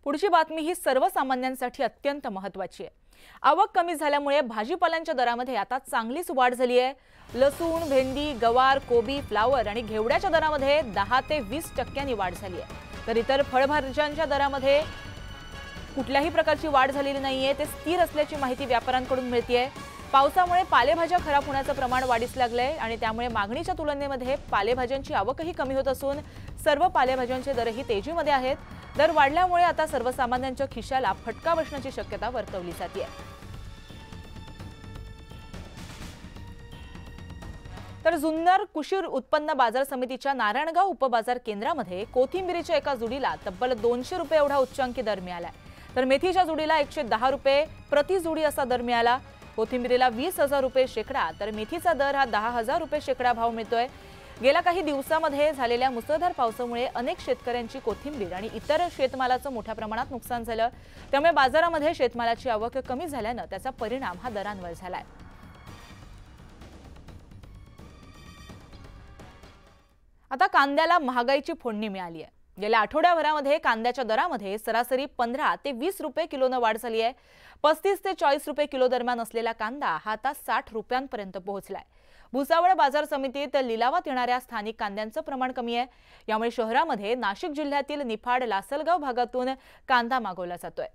पुढची बातमी ही सर्वसामान्यांसाठी अत्यंत महत्त्वाची आहे। आवक कमी झाल्यामुळे भाजीपाल्यांच्या दरामध्ये आता चांगलीच वाढ झाली आहे। लसूण, भेंडी, गवार, कोबी, फ्लावर आणि घेवड्याच्या दरामध्ये 10 ते 20% वाढ झाली आहे। तर इतर फळभाज्यांच्या दरामध्ये कुठल्याही प्रकारची वाढ झालेली नाहीये, ते स्थिर असल्याची माहिती व्यापाऱ्यांकडून मिळतेय। पावसामुळे पालेभाज्या खराब होण्याचं प्रमाण वाढीस लागलंय आणि त्यामुळे मागणीच्या तुलनेमध्ये पालेभाज्यांची आवकही कमी होत असून सर्व पालेभाज्यांचे दरही तेजीमध्ये आहेत। दर वाढल्यामुळे आता सर्वसामान्यांच्या खिशाला फटका बसण्याची शक्यता वर्तवली जाते। तर जुन्नर कृषी उत्पन्न बाजार समितीच्या नारायणगाव उपबाजार केंद्रामध्ये कोथिंबीरीच्या एका जुडीला तब्बल 200 रुपये एवढा उच्चांकी दर मिळाला। तर मेथीच्या जुडीला 110 रुपये प्रति जुडी असा दर मिळाला। कोथिंबीरीला 20,000 रुपये शेकडा तर मेथीचा दर हा 10,000 रुपये शेकडा भाव मिळतोय। गेल्या काही दिवसांमध्ये झालेल्या मुसळधार पावसामुळे अनेक शेतकऱ्यांची कोथिंबीर आणि इतर शेतमालाचं मोठ्या प्रमाणात नुकसान झालं। त्यामुळे बाजारामध्ये शेतमालाची आवक कमी झाल्याने त्याचा परिणाम हा दरांवर झालाय। आता कांद्याला महागाईची फोडणी मिळाली आहे। गेल्या आठवड्याभरामध्ये कांद्याच्या दरामध्ये सरासरी 15 ते 20 रुपये किलोने वाढ झाली आहे। 35 ते 40 रुपये किलो दरम्यान असलेला कांदा हा आता 60 रुपयांपर्यंत पोहोचलाय। भुसावळ बाजार समितीत लिलावात येणाऱ्या स्थानिक कांद्यांचं प्रमाण कमी आहे। यामुळे शहरामध्ये नाशिक जिल्ह्यातील निफाड, लासलगाव भागातून कांदा मागवला जातोय।